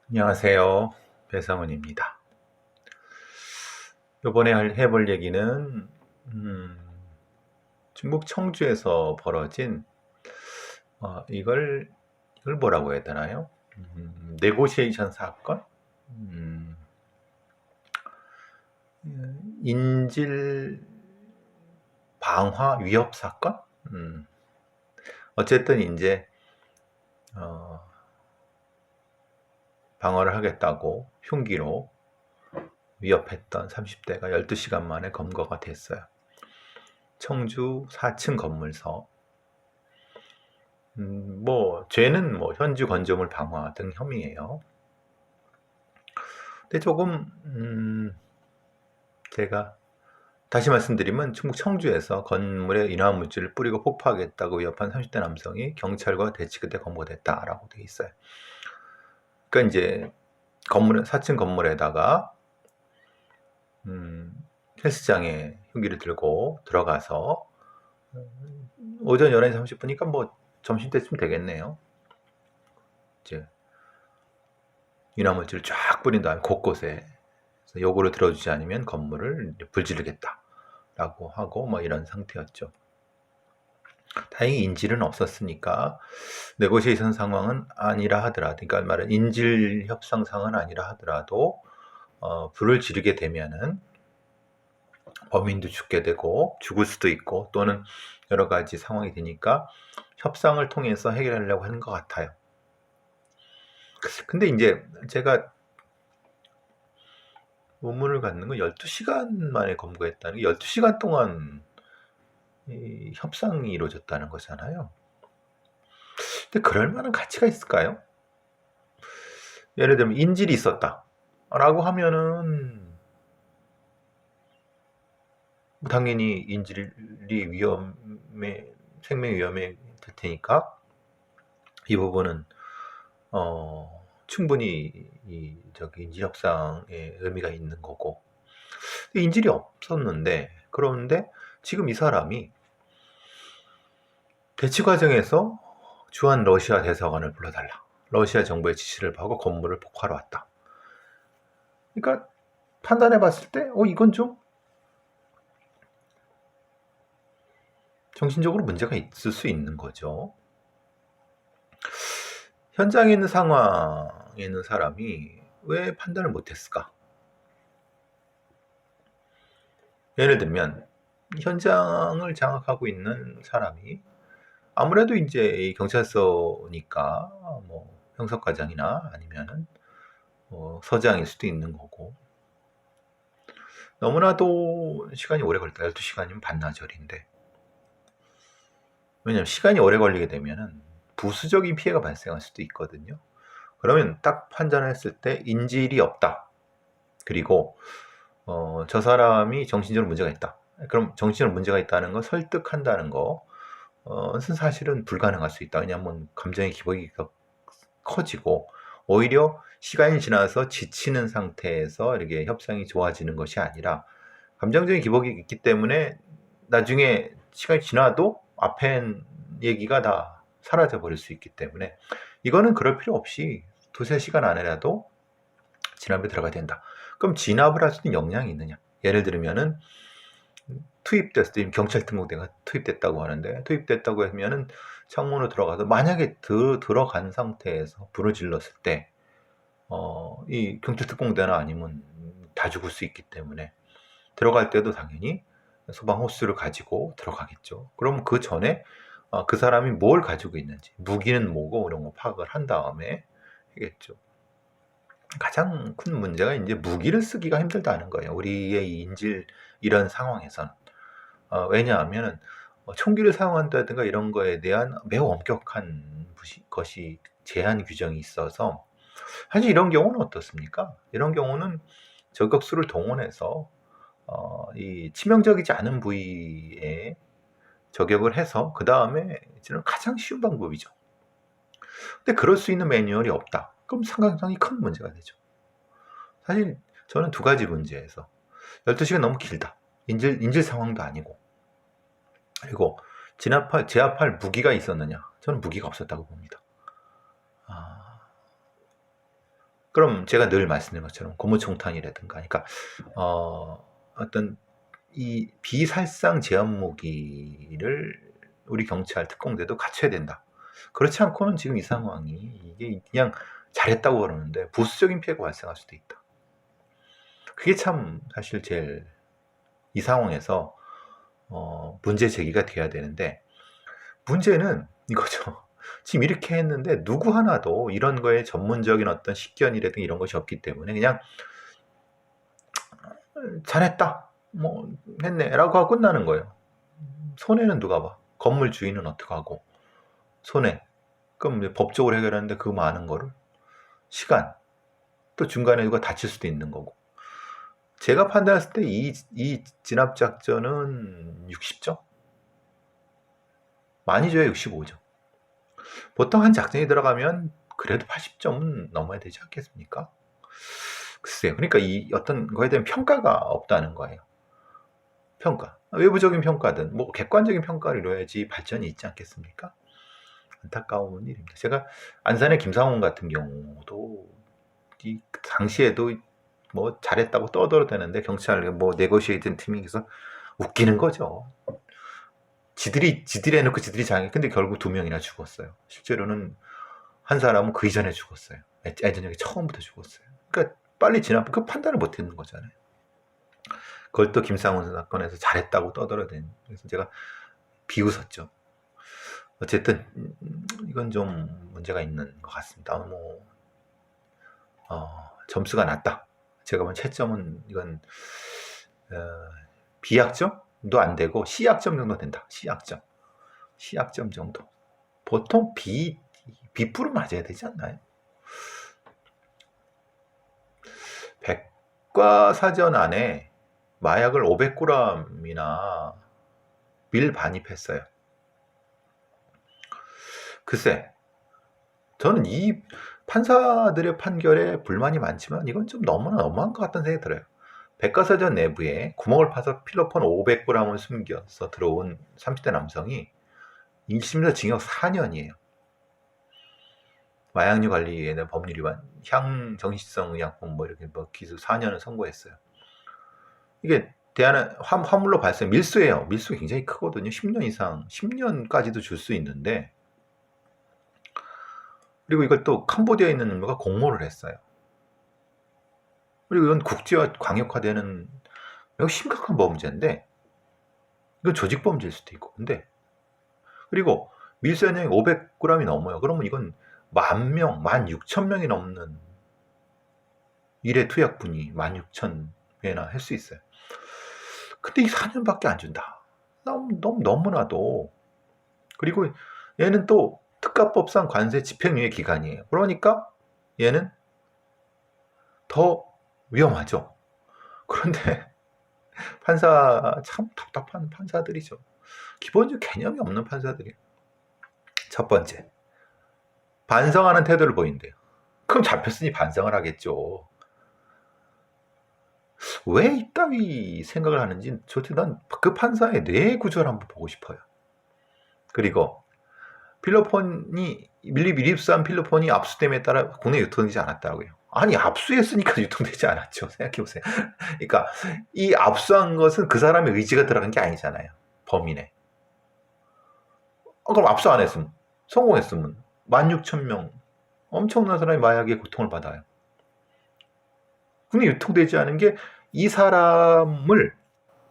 안녕하세요. 배상훈입니다. 이번에 해볼 얘기는 중국 청주에서 벌어진 이걸 뭐라고 해야 되나요? 네고시에이션 사건? 음, 인질 방화 위협 사건? 음, 어쨌든 이제 어, 방어를 하겠다고 흉기로 위협했던 30대가 12시간 만에 검거가 됐어요. 청주 4층 건물서. 죄는 현주 건조물 방화 등 혐의예요. 근데 조금 제가 다시 말씀드리면 중국 청주에서 건물에 인화물질을 뿌리고 폭파하겠다고 위협한 30대 남성이 경찰과 대치 끝에 검거됐다라고 되어 있어요. 그러니까 이제 4층 건물에다가 헬스장에 흉기를 들고 들어가서 오전 11시 30분이니까 점심때쯤 되겠네요. 이제 인화물질을 쫙 뿌린 다음에 곳곳에 요구를 들어주지 않으면 건물을 불지르겠다라고 하고 이런 상태였죠. 다행히 인질은 없었으니까 네고시에이션 상황은 아니라 하더라도, 그러니까 말은 인질 협상상은 아니라 하더라도 불을 지르게 되면은 범인도 죽게 되고 죽을 수도 있고 또는 여러 가지 상황이 되니까 협상을 통해서 해결하려고 하는 것 같아요. 근데 이제 제가 의문을 갖는 건 12시간 만에 검거했다는 게 12시간 동안 이 협상이 이루어졌다는 거잖아요. 근데 그럴 만한 가치가 있을까요? 예를 들면 인질이 있었다 라고 하면은 당연히 인질이 생명 위험에 될 테니까 이 부분은 충분히 인질 협상에 의미가 있는 거고, 인질이 없었는데, 그런데 지금 이 사람이 대치 과정에서 주한 러시아 대사관을 불러달라, 러시아 정부의 지시를 받고 건물을 폭파하러 왔다. 그러니까 판단해 봤을 때 이건 좀 정신적으로 문제가 있을 수 있는 거죠. 현장에 있는 상황에 있는 사람이 왜 판단을 못했을까? 예를 들면 현장을 장악하고 있는 사람이 아무래도 이제 경찰서니까 형사과장이나 아니면은 서장일 수도 있는 거고, 너무나도 시간이 오래 걸렸다. 12시간이면 반나절인데. 왜냐면 시간이 오래 걸리게 되면은 부수적인 피해가 발생할 수도 있거든요. 그러면 딱 판단을 했을 때 인질이 없다. 그리고 저 사람이 정신적으로 문제가 있다. 그럼 정신적으로 문제가 있다는 거 설득한다는 것은 사실은 불가능할 수 있다. 왜냐하면 감정의 기복이가 커지고 오히려 시간이 지나서 지치는 상태에서 이렇게 협상이 좋아지는 것이 아니라 감정적인 기복이 있기 때문에 나중에 시간이 지나도 앞에 얘기가 다 사라져 버릴 수 있기 때문에 이거는 그럴 필요 없이 두세 시간 안에라도 진압에 들어가야 된다. 그럼 진압을 할 수 있는 역량이 있느냐? 예를 들면은 투입됐을 때 경찰 특공대가 투입됐다고 하는데, 투입됐다고 하면은 창문으로 들어가서 만약에 들어간 상태에서 불을 질렀을 때 이 경찰 특공대나 아니면 다 죽을 수 있기 때문에 들어갈 때도 당연히 소방 호스를 가지고 들어가겠죠. 그럼 그 전에 그 사람이 뭘 가지고 있는지, 무기는 뭐고 이런 거 파악을 한 다음에 하겠죠. 가장 큰 문제가 이제 무기를 쓰기가 힘들다는 거예요. 우리의 인질 이런 상황에선. 왜냐하면 총기를 사용한다든가 이런 거에 대한 매우 엄격한 것이 제한 규정이 있어서, 사실 이런 경우는 어떻습니까? 이런 경우는 저격수를 동원해서 이 치명적이지 않은 부위에 저격을 해서 그 다음에 가장 쉬운 방법이죠. 근데 그럴 수 있는 매뉴얼이 없다. 그럼 상당히 큰 문제가 되죠. 사실 저는 두 가지 문제에서 12시간 너무 길다. 인질 상황도 아니고, 그리고 제압할 무기가 있었느냐? 저는 무기가 없었다고 봅니다. 아, 그럼 제가 늘 말씀드린 것처럼 고무총탄이라든가, 그러니까 어떤 이 비살상 제한 무기를 우리 경찰 특공대도 갖춰야 된다. 그렇지 않고는 지금 이 상황이 이게 그냥 잘했다고 그러는데 부수적인 피해가 발생할 수도 있다. 그게 참 사실 제일 이 상황에서 문제 제기가 돼야 되는데, 문제는 이거죠. 지금 이렇게 했는데 누구 하나도 이런 거에 전문적인 어떤 식견이라든가 이런 것이 없기 때문에 그냥 잘했다, 뭐 했네 라고 하고 끝나는 거예요. 손해는 누가 봐? 건물 주인은 어떡하고, 손해. 그럼 이제 법적으로 해결하는데 그 많은 거를 시간, 또 중간에 누가 다칠 수도 있는 거고. 제가 판단했을 때 이 진압작전은 60점? 많이 줘야 65점. 보통 한 작전이 들어가면 그래도 80점은 넘어야 되지 않겠습니까? 글쎄요. 그러니까 이 어떤 거에 대한 평가가 없다는 거예요. 평가. 외부적인 평가든 뭐 객관적인 평가를 이뤄야지 발전이 있지 않겠습니까? 안타까운 일입니다. 제가 안산의 김상훈 같은 경우도 이 당시에도 뭐 잘했다고 떠들어대는데 경찰 뭐 네고시에이팅 팀이 그래서 웃기는 거죠. 지들이 해놓고 지들이 장애. 근데 결국 2명이나 죽었어요. 실제로는 한 사람은 그 이전에 죽었어요. 애전역에 처음부터 죽었어요. 그러니까 빨리 그 판단을 못했는 거잖아요. 그걸 또 김상훈 사건에서 잘했다고 떠들어댄. 그래서 제가 비웃었죠. 어쨌든 이건 좀 문제가 있는 것 같습니다. 뭐 점수가 낮다. 제가 본 채점은 이건 B학점도 안 되고 C학점 정도 된다. C학점 정도. 보통 B B뿔은 맞아야 되지 않나요? 백과사전 안에 마약을 500g이나 밀반입했어요. 글쎄, 저는 이 판사들의 판결에 불만이 많지만 이건 좀 너무나 너무한 것 같다는 생각이 들어요. 백과사전 내부에 구멍을 파서 필로폰 500g을 숨겨서 들어온 30대 남성이 1심에서 징역 4년이에요. 마약류 관리에 대한 법률 위반, 향정신성 의약품 뭐 이렇게 뭐 기수 4년을 선고했어요. 이게 화물로 발생 밀수예요. 밀수 굉장히 크거든요. 10년 이상, 10년까지도 줄 수 있는데, 그리고 이걸 또 캄보디아에 있는 인물과 공모를 했어요. 그리고 이건 국제화 광역화되는 매우 심각한 범죄인데, 이건 조직범죄일 수도 있고. 근데 그리고 밀수량이 500g이 넘어요. 그러면 이건 10,000명, 16,000명이 넘는 일회 투약분이 16,000배나 할 수 있어요. 근데 이 4년밖에 안 준다. 너무나도. 그리고 얘는 또 특가법상 관세 집행유예 기간이에요. 그러니까 얘는 더 위험하죠. 그런데 판사 참 답답한 판사들이죠. 기본적 개념이 없는 판사들이에요. 첫 번째, 반성하는 태도를 보인대요. 그럼 잡혔으니 반성을 하겠죠. 왜 이따위 생각을 하는지 난 그 판사의 뇌 구조를 한번 보고 싶어요. 그리고 필로폰이 밀입수한 필로폰이 압수됨에 따라 국내에 유통되지 않았다고요. 아니, 압수했으니까 유통되지 않았죠. 생각해보세요. 그러니까 이 압수한 것은 그 사람의 의지가 들어간 게 아니잖아요. 범인의. 그럼 압수 안 했으면, 성공했으면 16,000명 엄청난 사람이 마약에 고통을 받아요. 근데 유통되지 않은 게 이 사람을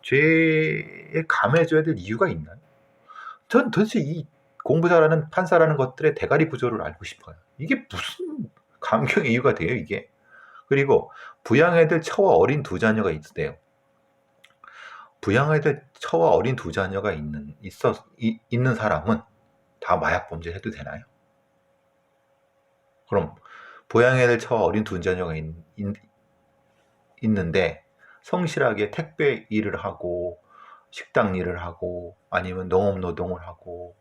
죄에 감해줘야 될 이유가 있나요? 전 도대체 이 공부 잘하는 판사라는 것들의 대가리 구조를 알고 싶어요. 이게 무슨 감경의 이유가 돼요, 이게? 그리고 부양해야 될 처와 어린 2자녀가 있대요. 부양해야 될 처와 어린 2자녀가 있는 사람은 다 마약 범죄를 해도 되나요? 그럼 부양해야 될 처와 어린 2자녀가 있는데 성실하게 택배 일을 하고 식당 일을 하고 아니면 농업 노동을 하고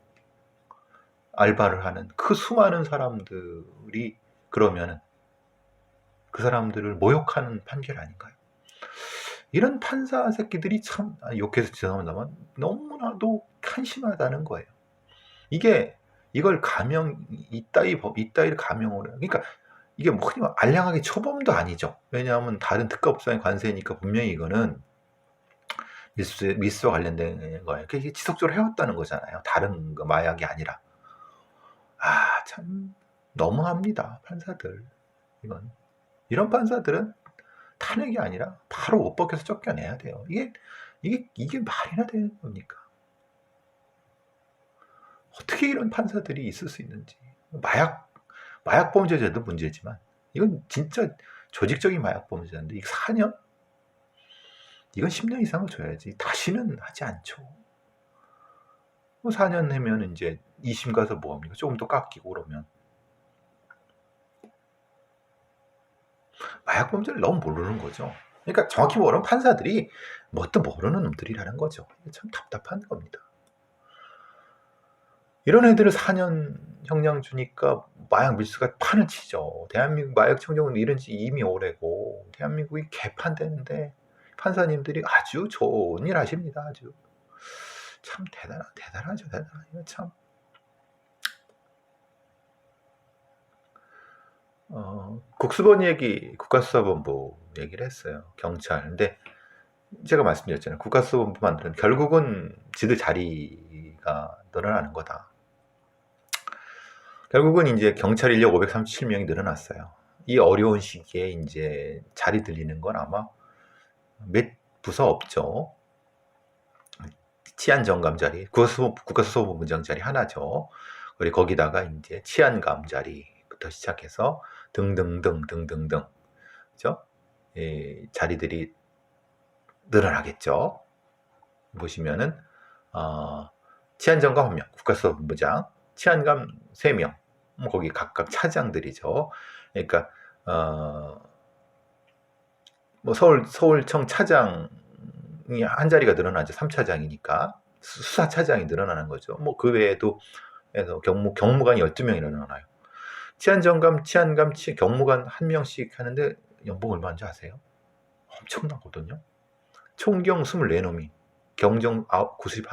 알바를 하는 그 수많은 사람들이 그러면은 그 사람들을 모욕하는 판결 아닌가요? 이런 판사 새끼들이 참, 욕해서 죄송합니다만 너무나도 한심하다는 거예요. 이걸 이따위를 감형을 해요. 그러니까 이게 뭐 흔히 알량하게 초범도 아니죠. 왜냐하면 다른 특가법상의 관세니까 분명히 이거는 미수와 관련된 거예요. 그게 지속적으로 해왔다는 거잖아요. 다른 거 마약이 아니라. 아, 참 너무합니다. 판사들. 이런 판사들은 탄핵이 아니라 바로 못 벗겨서 쫓겨내야 돼요. 이게 말이나 되는 겁니까? 어떻게 이런 판사들이 있을 수 있는지. 마약 범죄자도 문제지만 이건 진짜 조직적인 마약 범죄자인데 이거 4년? 이건 10년 이상을 줘야지. 다시는 하지 않죠. 4년 하면 이제 2심 가서 뭐 합니까? 조금 더 깎이고 그러면. 마약 범죄를 너무 모르는 거죠. 그러니까 정확히 말하면 판사들이 뭣도 모르는 놈들이라는 거죠. 참 답답한 겁니다. 이런 애들을 4년 형량 주니까 마약 밀수가 판을 치죠. 대한민국 마약 청정은 이런 지 이미 오래고 대한민국이 개판되는데 판사님들이 아주 좋은 일 하십니다. 아주 참 대단하죠. 대단해요. 참. 국수본 얘기 국가수사본부 얘기를 했어요. 경찰. 근데 제가 말씀드렸잖아요. 국가수사본부 만드는 결국은 지들 자리가 늘어나는 거다. 결국은 이제 경찰 인력 537명이 늘어났어요. 이 어려운 시기에 이제 자리 들리는 건 아마 몇 부서 없죠. 치안정감 자리, 국가수사본부장 자리 하나죠. 그리고 거기다가 이제 치안감 자리부터 시작해서 등등등, 그죠? 자리들이 늘어나겠죠. 보시면은 치안정감 1명, 국가수사본부장, 치안감 3명, 거기 각각 차장들이죠. 그러니까 뭐 서울청 차장이 한 자리가 늘어나죠. 3차장이니까 수사차장이 늘어나는 거죠. 뭐 그 외에도 경무관이 12명이 늘어나요. 치안정감, 경무관 1명씩 하는데 연봉 얼마인지 아세요? 엄청나거든요. 총경 24놈이, 경정 91,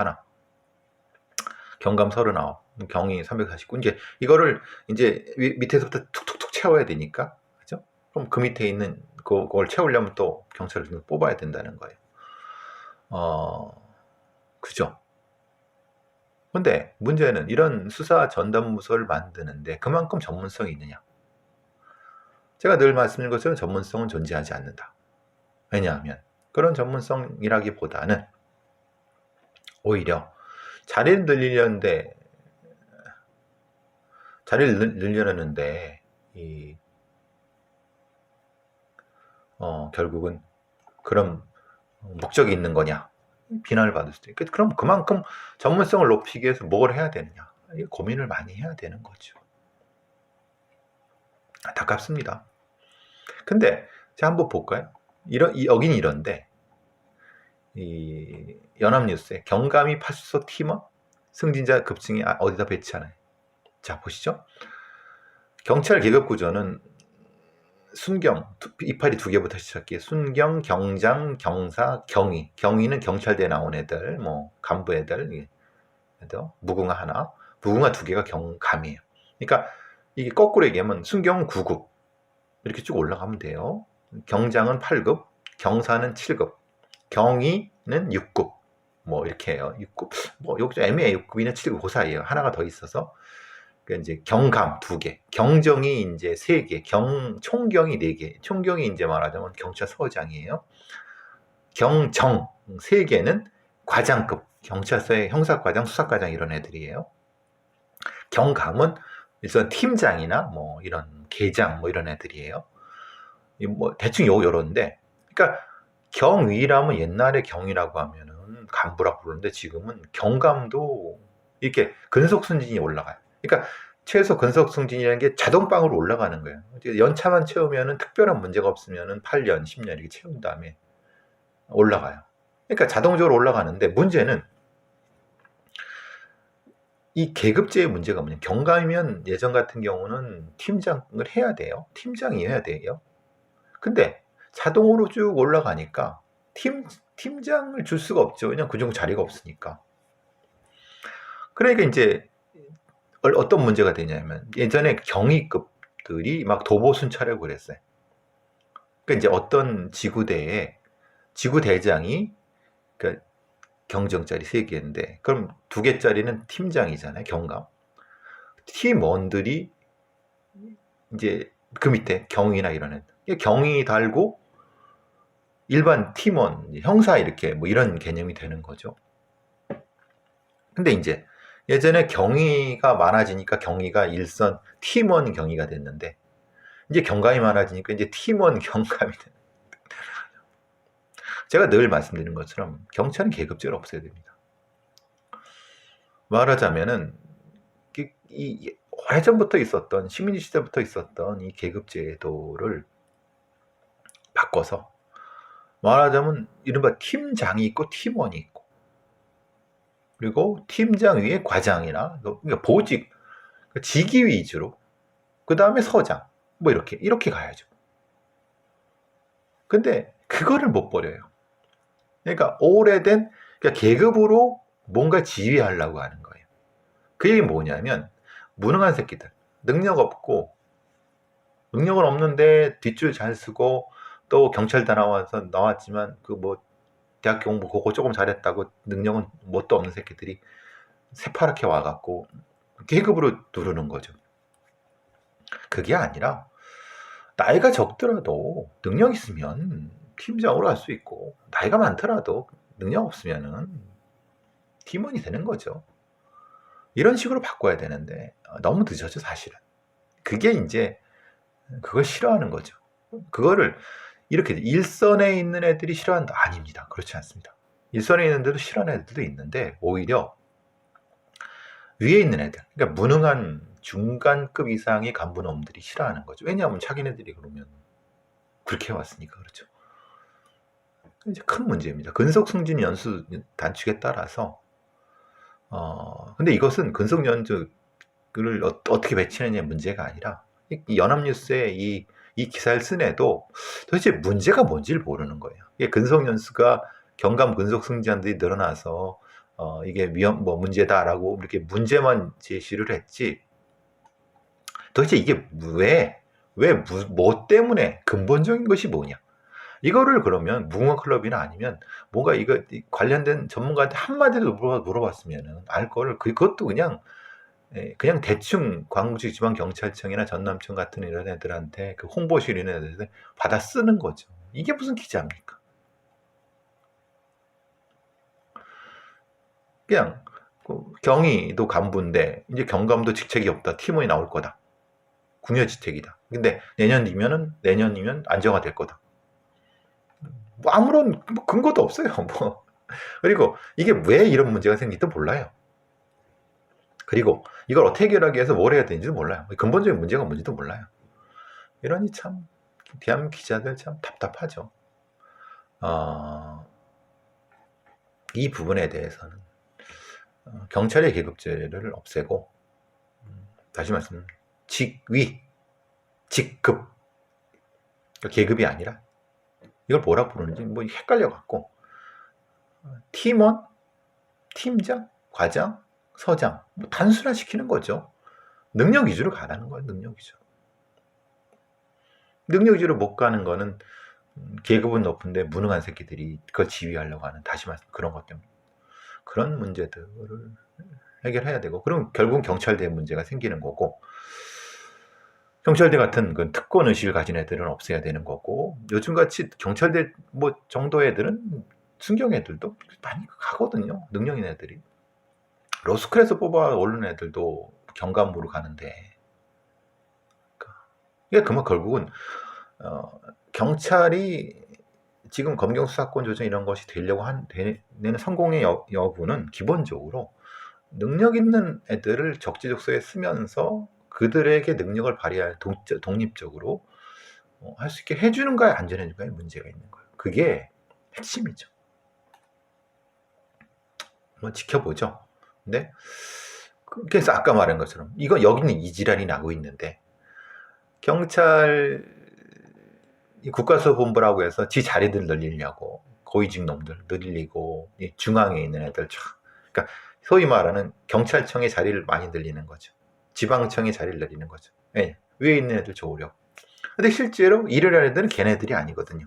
경감 39, 경이 349. 이거를 이제 밑에서부터 툭툭툭 채워야 되니까, 그죠? 그럼 그 밑에 있는 그걸 채우려면 또 경찰을 뽑아야 된다는 거예요. 그죠? 근데 문제는 이런 수사 전담부서를 만드는데 그만큼 전문성이 있느냐? 제가 늘 말씀드린 것처럼 전문성은 존재하지 않는다. 왜냐하면 그런 전문성이라기보다는 오히려 자리를 늘려는데 결국은 그런 목적이 있는 거냐? 비난을 받을 수도 있고, 그럼 그만큼 전문성을 높이기 위해서 뭘 해야 되느냐? 고민을 많이 해야 되는 거죠. 안타깝습니다. 근데 제가 한번 볼까요? 여긴 이런데 이 연합뉴스에 경감이 파출소 팀원 승진자 급증이 어디다 배치하나요? 자, 보시죠. 경찰 계급 구조는 순경, 이파리 2개부터 시작해 순경, 경장, 경사, 경위. 경위는 경찰대에 나온 애들, 뭐 간부 애들, 무궁화 하나, 무궁화 2개가 경감이에요. 그러니까 이게 거꾸로 얘기하면 순경은 9급 이렇게 쭉 올라가면 돼요. 경장은 8급, 경사는 7급, 경위는 6급, 뭐 이렇게 해요. 6급, 뭐 여기서 애매해. 6급이나 7급 그 사이에요. 하나가 더 있어서. 그러니까 이제 경감 2개, 경정이 이제 3개, 총경이 4개. 총경이 이제 말하자면 경찰서장이에요. 경정 3개는 과장급, 경찰서의 형사과장, 수사과장 이런 애들이에요. 경감은 일선 팀장이나 뭐 이런 계장 뭐 이런 애들이에요. 뭐 대충 요런데, 그러니까 경위라면 옛날에 경이라고 하면은 간부라고 부르는데 지금은 경감도 이렇게 근속승진이 올라가요. 그러니까 최소 근속승진이라는 게 자동방으로 올라가는 거예요. 연차만 채우면은 특별한 문제가 없으면은 8년, 10년 이렇게 채운 다음에 올라가요. 그러니까 자동적으로 올라가는데 문제는 이 계급제의 문제가 뭐냐. 경감이면 예전 같은 경우는 팀장을 해야 돼요. 팀장이어야 돼요. 근데 자동으로 쭉 올라가니까 팀장을 줄 수가 없죠. 왜냐면 그 정도 자리가 없으니까. 그러니까 이제 어떤 문제가 되냐면 예전에 경위급 기업들이 막 도보 순찰을 그랬어요. 그러니까 이제 어떤 지구대에 지구대장이, 그러니까 경정자리 3개인데 그럼 2개짜리는 팀장이잖아요. 경감. 팀원들이 이제 그 밑에 경위나 이런 애들. 경위 달고 일반 팀원, 형사 이렇게 뭐 이런 개념이 되는 거죠. 근데 이제 예전에 경위가 많아지니까 경위가 일선 팀원 경위가 됐는데 이제 경감이 많아지니까 이제 팀원 경감이 되는. 제가 늘 말씀드리는 것처럼 경찰은 계급제를 없애야 됩니다. 말하자면은 이 오래전부터 있었던 식민지 시대부터 있었던 이 계급제도를 바꿔서 말하자면 이른바 팀장이 있고 팀원이 있고 그리고 팀장 위에 과장이나 그러니까 보직 직위 위주로 그 다음에 서장 뭐 이렇게 가야죠. 근데 그거를 못 버려요. 그러니까 오래된 그러니까 계급으로 뭔가 지휘하려고 하는 거예요. 그 얘기 뭐냐면 무능한 새끼들 능력은 없는데 뒷줄 잘 쓰고 또 경찰대 나왔지만 그 뭐 대학 공부 그거 조금 잘했다고 능력은 뭣도 없는 새끼들이 새파랗게 와갖고 계급으로 누르는 거죠. 그게 아니라 나이가 적더라도 능력 있으면 팀장으로 할 수 있고 나이가 많더라도 능력 없으면은 팀원이 되는 거죠. 이런 식으로 바꿔야 되는데 너무 늦었죠 사실은. 그게 이제 그걸 싫어하는 거죠. 그거를 이렇게 일선에 있는 애들이 싫어한다? 아닙니다. 그렇지 않습니다. 일선에 있는 애들도 싫어하는 애들도 있는데 오히려 위에 있는 애들, 그러니까 무능한 중간급 이상의 간부놈들이 싫어하는 거죠. 왜냐하면 자기네들이 그러면 그렇게 해왔으니까 그렇죠. 이제 큰 문제입니다. 근속승진 연수 단축에 따라서 근데 이것은 근속 연수를 어떻게 배치느냐의 문제가 아니라 이 연합뉴스에 이 기사를 쓴 애도 도대체 문제가 뭔지를 모르는 거예요. 이게 근속 연수가 경감 근속 승진자들이 늘어나서 이게 문제다라고 이렇게 문제만 제시를 했지. 도대체 이게 뭐 때문에 근본적인 것이 뭐냐? 이거를 그러면 무궁화 클럽이나 아니면 뭔가 이거 관련된 전문가한테 한마디도 물어봤으면 알 거를 그것도 그냥 대충 광주지방경찰청이나 전남청 같은 이런 애들한테 그 홍보실 이런 애들한테 받아 쓰는 거죠. 이게 무슨 기자입니까? 그냥 경위도 간부인데 이제 경감도 직책이 없다. 팀원이 나올 거다. 궁여지책이다. 근데 내년이면 안정화될 거다. 뭐 아무런 근거도 없어요. 뭐. 그리고 이게 왜 이런 문제가 생긴지도 몰라요. 그리고 이걸 어떻게 해결하기 위해서 뭘 해야 되는지도 몰라요. 근본적인 문제가 뭔지도 몰라요. 이러니 참 대한민국 기자들 참 답답하죠. 이 부분에 대해서는 경찰의 계급제를 없애고 다시 말씀 직위, 직급 계급이 아니라 이걸 뭐라 부르는지 뭐 헷갈려갖고 팀원, 팀장, 과장, 서장 뭐 단순화시키는 거죠. 능력 위주로 가라는 거예요. 능력 위주로 못 가는 거는 계급은 높은데 무능한 새끼들이 그걸 지휘하려고 하는 다시 말씀 그런 것 때문에 그런 문제들을 해결해야 되고 그럼 결국은 경찰대 문제가 생기는 거고 경찰대 같은 그 특권 의식을 가진 애들은 없애야 되는 거고 요즘같이 경찰대 뭐 정도 애들은 순경 애들도 많이 가거든요. 능력 있는 애들이 로스쿨에서 뽑아 오른 애들도 경감부로 가는데 이게 그만 결국은 경찰이 지금 검경 수사권 조정 이런 것이 되려고 되는 성공의 여부는 기본적으로 능력 있는 애들을 적재적소에 쓰면서 그들에게 능력을 발휘할 독립적으로 할 수 있게 해주는가에 안 해주는가에 문제가 있는 거예요. 그게 핵심이죠. 한번 지켜보죠. 근데 그래서 아까 말한 것처럼 이거 여기는 이 지랄이 나고 있는데 경찰 국가수사본부라고 해서 지 자리들 늘리려고 고위직 놈들 늘리고 중앙에 있는 애들 그러니까 소위 말하는 경찰청의 자리를 많이 늘리는 거죠. 지방청의 자리를 늘리는 거죠. 네. 위에 있는 애들 좋으려고. 근데 실제로 일을 하는 애들은 걔네들이 아니거든요.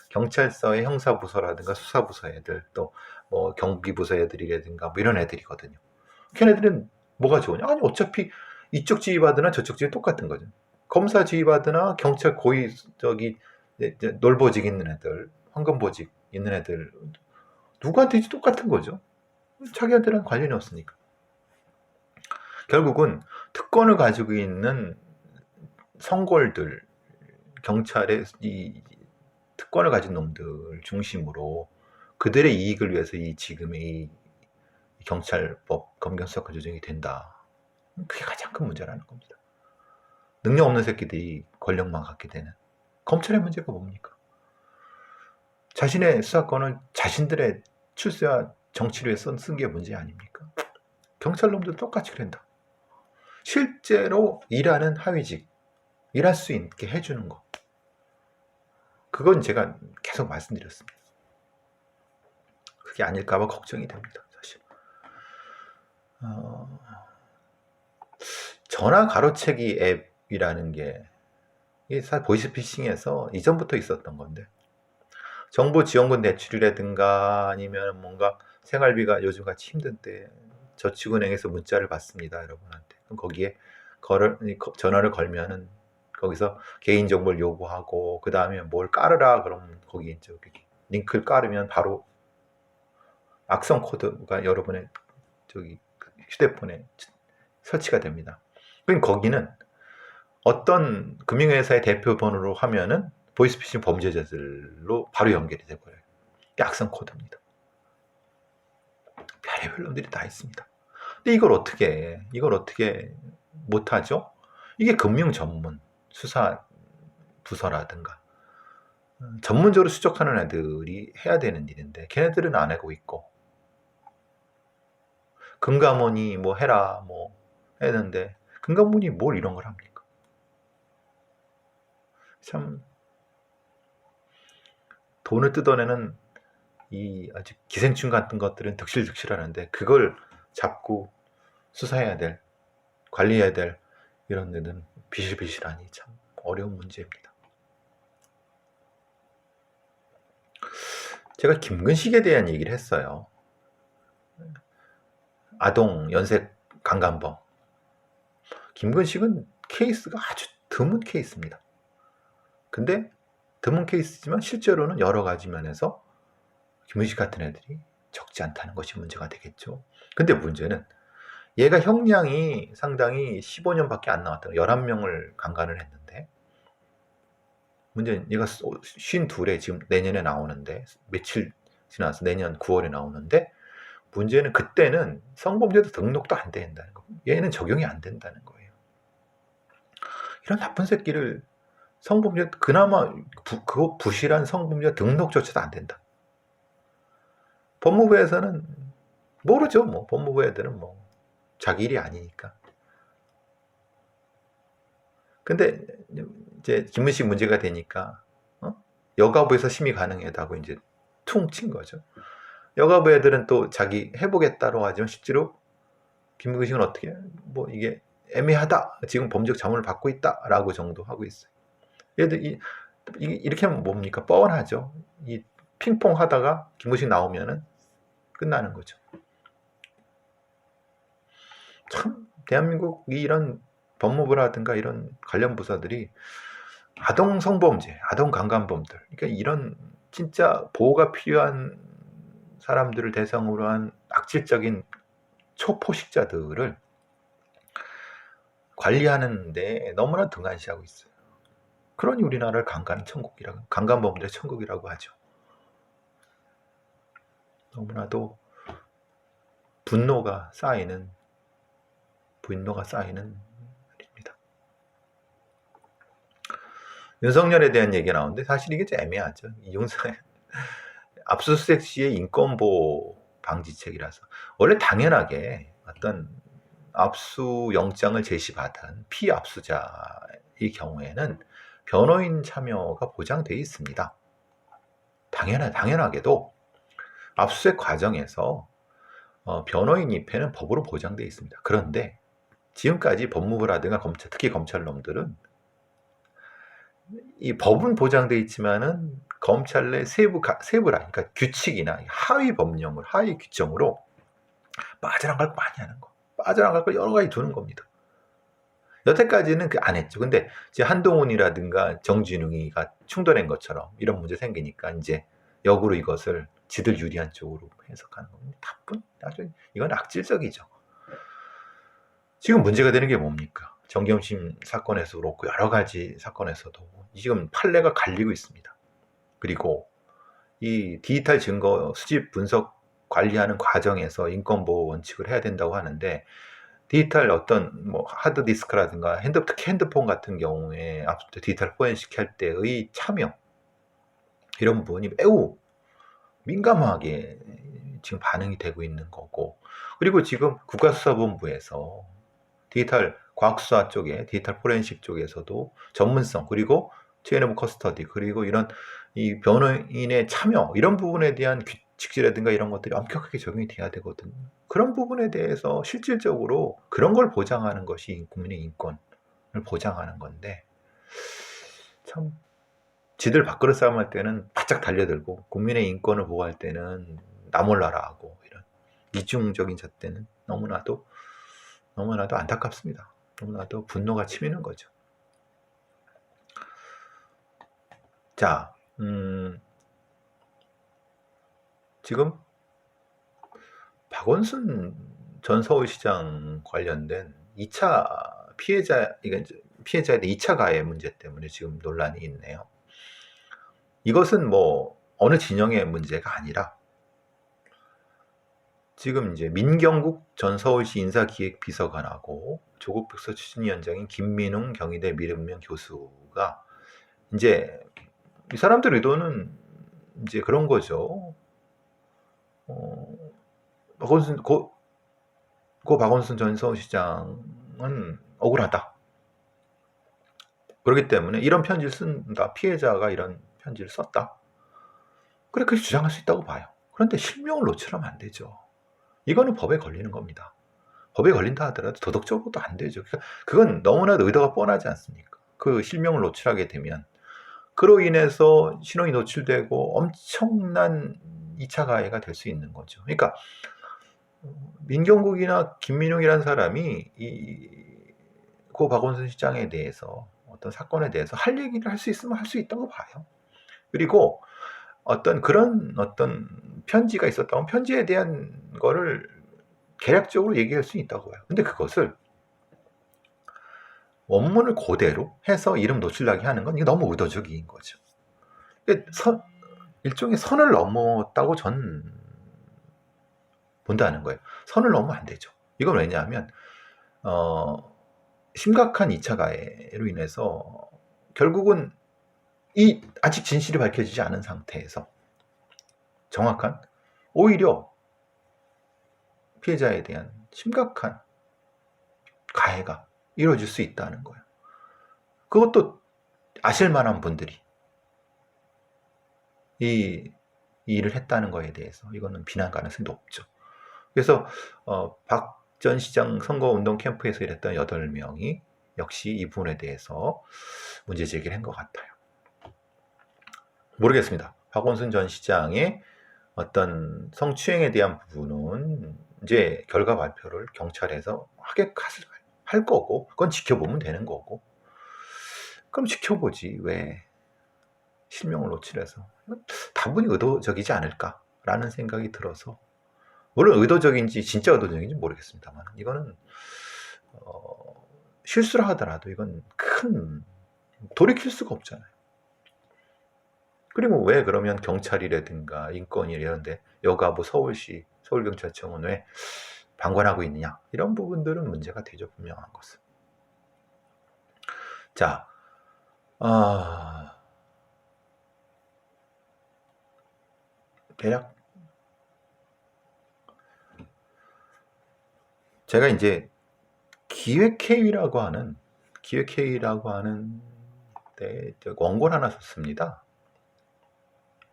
경찰서의 형사부서라든가 수사부서 애들, 또 뭐 경비부서 애들이라든가 뭐 이런 애들이거든요. 걔네들은 뭐가 좋으냐? 아니 어차피 이쪽 지휘받으나 저쪽 지휘 똑같은 거죠. 검사 지휘받으나 경찰 고위 저기 이제 놀보직 있는 애들, 황금보직 있는 애들 누구한테든지 똑같은 거죠. 자기한테는 관련이 없으니까. 결국은 특권을 가지고 있는 성골들, 경찰의 이 특권을 가진 놈들 중심으로 그들의 이익을 위해서 이 지금의 이 경찰법, 검경수사권 조정이 된다. 그게 가장 큰 문제라는 겁니다. 능력 없는 새끼들이 권력만 갖게 되는. 검찰의 문제가 뭡니까? 자신의 수사권을 자신들의 출세와 정치를 위해 쓴 게 문제 아닙니까? 경찰놈도 똑같이 그런다. 실제로 일하는 하위직, 일할 수 있게 해주는 거. 그건 제가 계속 말씀드렸습니다. 그게 아닐까봐 걱정이 됩니다. 사실. 전화 가로채기 앱이라는 게 이게 사실 보이스피싱에서 이전부터 있었던 건데 정부 지원금 대출이라든가 아니면 뭔가 생활비가 요즘같이 힘든 때 저축은행에서 문자를 받습니다, 여러분한테. 그럼 거기에 전화를 걸면은 거기서 개인정보를 요구하고 그 다음에 뭘 깔으라 그러면 거기 이제 링크를 깔으면 바로 악성 코드가 여러분의 저기 휴대폰에 설치가 됩니다. 그럼 거기는 어떤 금융회사의 대표 번호로 하면은 보이스피싱 범죄자들로 바로 연결이 돼버려요. 이게 악성 코드입니다. 별의별 놈들이 다 있습니다. 근데 이걸 어떻게 못하죠? 이게 금융 전문 수사 부서라든가 전문적으로 수적하는 애들이 해야 되는 일인데 걔네들은 안 하고 있고 금감원이 뭐 해라 뭐 했는데 금감원이 뭘 이런 걸 합니까? 참 돈을 뜯어내는 이 아주 기생충 같은 것들은 득실득실하는데 그걸 잡고 수사해야 될, 관리해야 될 이런 데는 비실비실하니 참 어려운 문제입니다. 제가 김근식에 대한 얘기를 했어요. 아동 연쇄 강간범. 김근식은 케이스가 아주 드문 케이스입니다. 근데 드문 케이스지만 실제로는 여러 가지 면에서 김근식 같은 애들이 적지 않다는 것이 문제가 되겠죠. 근데 문제는 얘가 형량이 상당히 15년밖에 안 나왔다. 11명을 강간을 했는데 문제는 얘가 52에 지금 내년에 나오는데 며칠 지나서 내년 9월에 나오는데 문제는 그때는 성범죄도 등록도 안 된다는 거. 얘는 적용이 안 된다는 거예요. 이런 나쁜 새끼를 성범죄 그나마 그거 부실한 성범죄 등록조차도 안 된다. 법무부에서는 모르죠. 뭐 법무부 애들은 뭐 자기 일이 아니니까. 근데 이제 김문식 문제가 되니까 여가부에서 심의 가능하다고 이제 퉁 친 거죠. 여가부 애들은 또 자기 해보겠다고 하지만 실제로 김문식은 어떻게 뭐 이게 애매하다. 지금 범죄적 자문을 받고 있다라고 정도 하고 있어요. 얘들 이렇게 하면 뭡니까? 뻔하죠. 이 핑퐁 하다가 김문식 나오면은 끝나는 거죠. 참 대한민국 이런 법무부라든가 이런 관련 부서들이 아동 성범죄, 아동 강간범들, 그러니까 이런 진짜 보호가 필요한 사람들을 대상으로 한 악질적인 초포식자들을 관리하는데 너무나 등한시하고 있어요. 그러니 우리나라를 강간범들의 천국이라고 하죠. 너무나도 분노가 쌓이는 일입니다. 윤석열에 대한 얘기가 나오는데 사실 이게 좀 애매하죠. 이용사의 압수수색 시의 인권보호 방지책이라서 원래 당연하게 어떤 압수영장을 제시받은 피압수자의 경우에는 변호인 참여가 보장되어 있습니다. 당연하게도 압수수색 과정에서 변호인 입회는 법으로 보장되어 있습니다. 그런데 지금까지 법무부라든가 검찰, 특히 검찰놈들은 이 법은 보장돼 있지만은 검찰 내 세부라, 그러니까 규칙이나 하위 법령을 하위 규정으로 빠져나갈 거 많이 하는 거, 빠져나갈 걸 여러 가지 두는 겁니다. 여태까지는 안 했죠. 근데 이제 한동훈이라든가 정진웅이가 충돌한 것처럼 이런 문제 생기니까 이제 역으로 이것을 지들 유리한 쪽으로 해석하는 겁니다. 아주 이건 악질적이죠. 지금 문제가 되는 게 뭡니까? 정경심 사건에서 그렇고 여러 가지 사건에서도 지금 판례가 갈리고 있습니다. 그리고 이 디지털 증거 수집 분석 관리하는 과정에서 인권보호 원칙을 해야 된다고 하는데, 디지털 어떤 뭐 하드디스크라든가 특히 핸드폰 같은 경우에 디지털 포렌식 할 때의 참여, 이런 부분이 매우 민감하게 지금 반응이 되고 있는 거고, 그리고 지금 국가수사본부에서 디지털 과학수사 쪽에, 디지털 포렌식 쪽에서도 전문성, 그리고 체인 오브 커스터디, 그리고 이런 이 변호인의 참여, 이런 부분에 대한 규칙이라든가 이런 것들이 엄격하게 적용이 돼야 되거든요. 그런 부분에 대해서 실질적으로 그런 걸 보장하는 것이 국민의 인권을 보장하는 건데, 참 지들 밥그릇 싸움할 때는 바짝 달려들고 국민의 인권을 보호할 때는 나 몰라라 하고, 이런 이중적인 잣대는 너무나도 안타깝습니다. 너무나도 분노가 치미는 거죠. 자, 지금 박원순 전 서울시장 관련된 2차 피해자에 대한 2차 가해 문제 때문에 지금 논란이 있네요. 이것은 뭐 어느 진영의 문제가 아니라, 지금 이제 민경국 전 서울시 인사기획비서관하고 조국 벽서 추진위원장인 김민웅 경희대 미래문명 교수가, 이제 이 사람들 의도는 이제 그런 거죠. 박원순 전 서울시장은 억울하다. 그렇기 때문에 이런 편지를 쓴다. 피해자가 이런 편지를 썼다. 그렇게 주장할 수 있다고 봐요. 그런데 실명을 노출하면 안 되죠. 이거는 법에 걸리는 겁니다. 법에 걸린다 하더라도 도덕적으로도 안 되죠. 그건 너무나도 의도가 뻔하지 않습니까? 그 실명을 노출하게 되면 그로 인해서 신원이 노출되고 엄청난 2차 가해가 될 수 있는 거죠. 그러니까 민경국이나 김민웅이라는 사람이 고 박원순 시장에 대해서, 어떤 사건에 대해서 할 얘기를 할 수 있으면 할 수 있다고 봐요. 그리고 그런 편지가 있었다면 편지에 대한 거를 개략적으로 얘기할 수 있다고 봐요. 근데 그것을 원문을 그대로 해서 이름 노출나게 하는 건 이게 너무 의도적인 거죠. 일종의 선을 넘었다고 전 본다는 거예요. 선을 넘으면 안 되죠. 이건 왜냐하면 심각한 2차 가해로 인해서 결국은 아직 진실이 밝혀지지 않은 상태에서 정확한, 오히려 피해자에 대한 심각한 가해가 이루어질 수 있다는 거예요. 그것도 아실 만한 분들이 이 일을 했다는 거에 대해서 이거는 비난 가능성이 높죠. 그래서 박 전 시장 선거운동 캠프에서 일했던 8명이 역시 이 부분에 대해서 문제 제기를 한 것 같아요. 모르겠습니다. 박원순 전 시장의 어떤 성추행에 대한 부분은 이제 결과 발표를 경찰에서 하게 할 거고, 그건 지켜보면 되는 거고, 그럼 지켜보지 왜 실명을 노출해서. 다분히 의도적이지 않을까라는 생각이 들어서, 물론 의도적인지 진짜 의도적인지 모르겠습니다만, 이거는 실수를 하더라도 이건 큰 돌이킬 수가 없잖아요. 그리고 왜 그러면 경찰이라든가 인권위 이런데 여가부 서울시 서울경찰청은 왜 방관하고 있느냐, 이런 부분들은 문제가 되죠. 분명한 것은. 자, 대략 제가 이제 기획회의라고 하는 데 원고를 하나 썼습니다.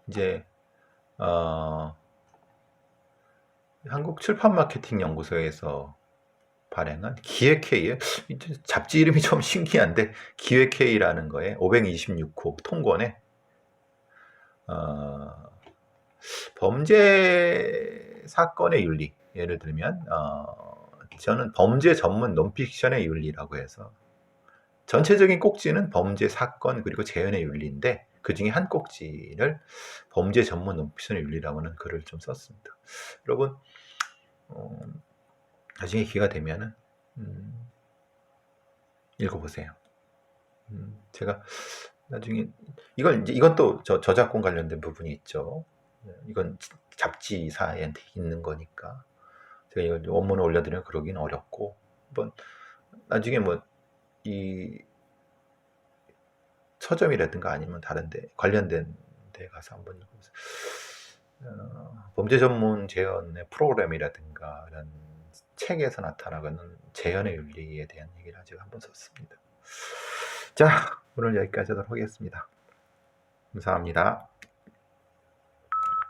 이제 한국 출판마케팅 연구소에서 발행한 기획회의에 잡지 이름이 좀 신기한데 기획회의라는 거에 526호 통권에 범죄 사건의 윤리, 예를 들면 저는 범죄 전문 논픽션의 윤리라고 해서 전체적인 꼭지는 범죄 사건 그리고 재현의 윤리인데 그 중에 한 꼭지를 범죄 전문 논픽션의 윤리라고 하는 글을 좀 썼습니다. 여러분 나중에 기회가 되면은 읽어보세요. 제가 나중에 이건 또 저작권 관련된 부분이 있죠. 이건 잡지사한테 있는 거니까 제가 이걸 원문을 올려드리면 그러긴 어렵고 한번 나중에 뭐 이 서점이라든가 아니면 다른데 관련된 데 가서 한번 읽어보세요. 범죄 전문 재현의 프로그램이라든가 이런 책에서 나타나는 재현의 윤리에 대한 얘기를 아직 한번 썼습니다. 자, 오늘 여기까지 하도록 하겠습니다. 감사합니다.